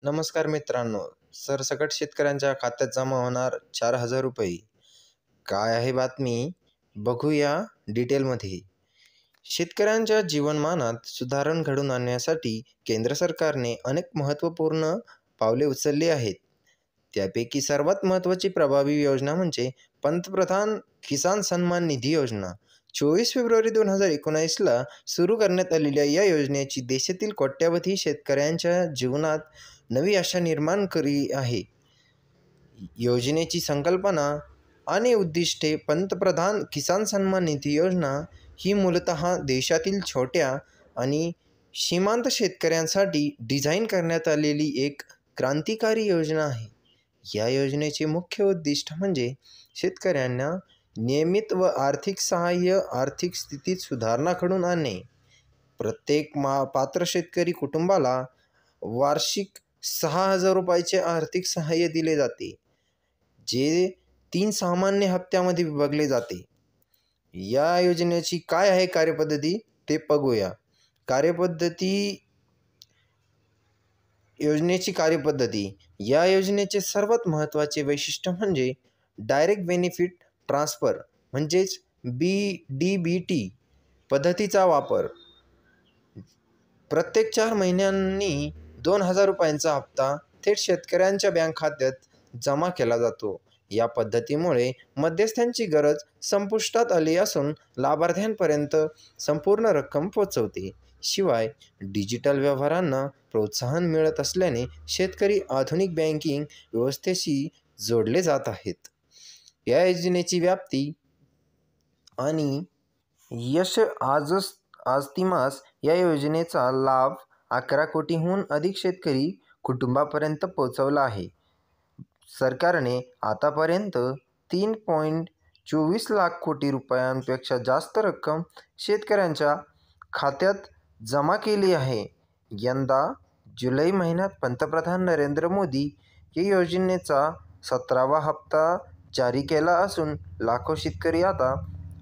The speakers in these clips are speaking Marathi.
नमस्कार मित्रांनो. सरसकट शेतकऱ्यांच्या खात्यात जमा होणार 4,000 रुपये. काय आहे बातमी? बघूया डिटेलमध्ये. शेतकऱ्यांच्या जीवनमानात सुधारणा घडवून आणण्यासाठी केंद्र सरकारने अनेक महत्त्वपूर्ण पावले उचलली आहेत. त्यापैकी सर्वात महत्त्वाची प्रभावी योजना म्हणजे पंतप्रधान किसान सन्मान निधी योजना. 24 फेब्रुवारी 2019ला सुरू करण्यात आलेल्या या योजनेची देशातील कोट्यावधी शेतकऱ्यांच्या जीवनात नवी आशा निर्माण करी आहे. योजनेची संकल्पना आणि उद्दिष्टे. पंतप्रधान किसान सन्मान निधी योजना ही मूलतः देशातील छोट्या आणि सीमांत शेतकऱ्यांसाठी डिझाईन करण्यात आलेली एक क्रांतिकारी योजना आहे. या योजनेचे मुख्य उद्दिष्ट म्हणजे शेतकऱ्यांना नियमित व आर्थिक सहाय्य, आर्थिक स्थितीत सुधारणा घडवून आणणे. प्रत्येक पात्र शेतकरी कुटुंबाला वार्षिक 6,000 रुपयाचे आर्थिक सहाय्य दिले जाते, जे 3 सामान्य हप्त्यामध्ये विभागले जाते. या योजनेची काय आहे कार्यपद्धती ते बघूया. योजनेची कार्यपद्धती. या योजनेचे सर्वात महत्त्वाचे वैशिष्ट्य म्हणजे डायरेक्ट बेनिफिट ट्रान्सफर म्हणजेच DBT पद्धतीचा वापर. प्रत्येक 4 महिन्यांनी 2,000 रुपयांचा हप्ता थेट शेतकऱ्यांच्या बँक खात्यात जमा केला जातो. या पद्धतीमुळे मध्यस्थांची गरज संपुष्टात आली असून लाभार्थ्यांपर्यंत संपूर्ण रक्कम पोहोचवते. शिवाय डिजिटल व्यवहारांना प्रोत्साहन मिळत असल्याने शेतकरी आधुनिक बँकिंग व्यवस्थेशी जोडले जात आहेत. या योजनेची व्याप्ती आणि यश. आजतिमास या योजनेचा लाभ 11 कोटींहून अधिक शेतकरी कुटुंबांपर्यंत पोहोचवला आहे. सरकारने आतापर्यंत 3.24 लाख कोटी रुपयांपेक्षा जास्त रक्कम शेतकऱ्यांच्या खात्यात जमा केली आहे. यंदा जुलै महिन्यात पंतप्रधान नरेंद्र मोदी या योजनेचा 17वा हप्ता जारी केला असून लाखो शेतकरी आता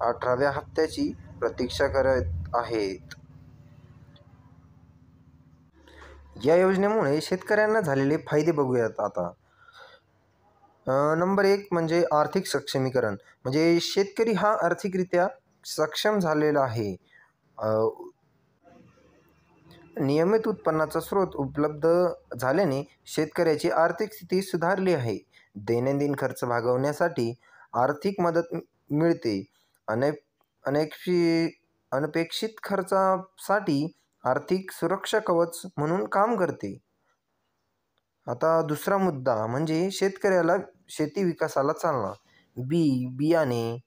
18व्या हप्त्याची प्रतीक्षा करत आहेत. या योजनेमुळे शेतकऱ्यांना झालेले फायदे बघूयात आता. नंबर 1 म्हणजे आर्थिक सक्षमीकरण. म्हणजे शेतकरी हा आर्थिकरित्या सक्षम झालेला आहे. नियमित उत्पन्नाचा स्रोत उपलब्ध झाल्याने शेतकऱ्याची आर्थिक स्थिती सुधारली आहे. दैनंदिन खर्च भागवण्यासाठी आर्थिक मदत मिळते. अनपेक्षित खर्चासाठी आर्थिक सुरक्षा कवच म्हणून काम करते. आता दुसरा मुद्दा म्हणजे शेतकऱ्याला शेती विकासाला चालना. बियाणे,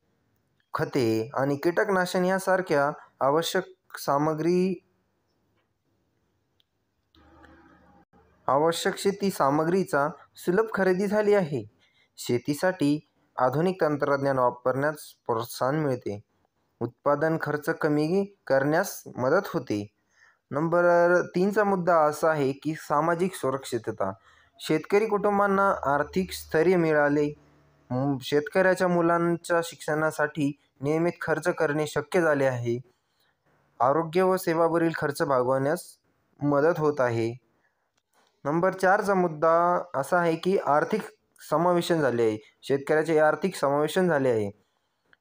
खते आणि कीटकनाशक यासारख्या आवश्यक शेती सामग्रीचा सुलभ खरेदी झाली आहे. शेतीसाठी आधुनिक तंत्रज्ञान वापरण्यास प्रोत्साहन मिळते. उत्पादन खर्च कमी करण्यास मदत होते. नंबर 3चा मुद्दा असा आहे की सामाजिक सुरक्षितता. शेतकरी कुटुंबांना आर्थिक स्थैर्य मिळाले. शेतकऱ्याच्या मुलांच्या शिक्षणासाठी नियमित खर्च करणे शक्य झाले आहे. आरोग्य व सेवांवरील खर्च भागवण्यास मदत होत आहे. नंबर 4चा मुद्दा असा आहे की आर्थिक समावेशन झाले आहे. शेतकऱ्याचे आर्थिक समावेशन झाले आहे.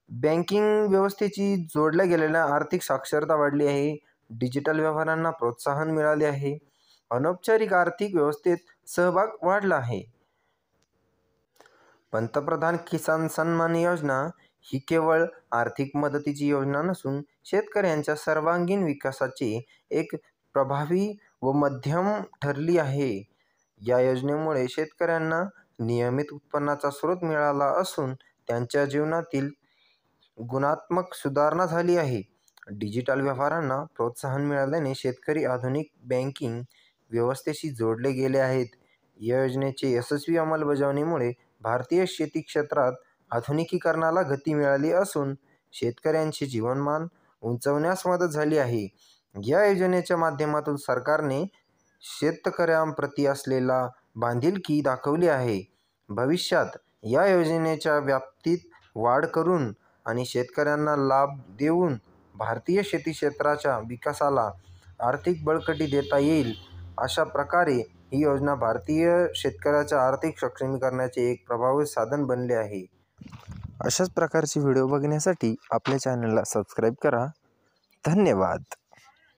बँकिंग व्यवस्थेची जोडल्या गेलेल्या आर्थिक साक्षरता वाढली आहे. डिजिटल व्यवहारांना प्रोत्साहन मिळाले आहे. अनौपचारिक आर्थिक व्यवस्थेत सहभाग वाढला आहे. पंतप्रधान किसान सन्मान योजना ही केवळ आर्थिक मदतीची योजना नसून शेतकऱ्यांच्या सर्वांगीण विकासाचे एक प्रभावी व माध्यम ठरली आहे. या योजनेमुळे शेतकऱ्यांना नियमित उत्पन्नाचा स्रोत मिळाला असून त्यांच्या जीवनातील गुणात्मक सुधारणा झाली आहे. डिजिटल व्यवहारांना प्रोत्साहन मिळाल्याने शेतकरी आधुनिक बँकिंग व्यवस्थेशी जोडले गेले आहेत. या योजनेच्या यशस्वी अंमलबजावणीमुळे भारतीय शेती क्षेत्रात आधुनिकीकरणाला गती मिळाली असून शेतकऱ्यांचे जीवनमान उंचावण्यास मदत झाली आहे. या योजनेच्या माध्यमातून सरकारने शेतकऱ्यांप्रती असलेला बांधिलकी दाखवली आहे. भविष्यात या योजनेच्या व्याप्तीत वाढ करून आणि शेतकऱ्यांना लाभ देऊन भारतीय शेती क्षेत्राच्या विकासाला आर्थिक बळकटी देता येईल. अशा प्रकारे ही योजना भारतीय शेतकऱ्याच्या आर्थिक सक्षमीकरणाचे एक प्रभावी साधन बनले आहे. अशाच प्रकारचे व्हिडिओ बघण्यासाठी आपल्या चॅनलला सबस्क्राईब करा. धन्यवाद.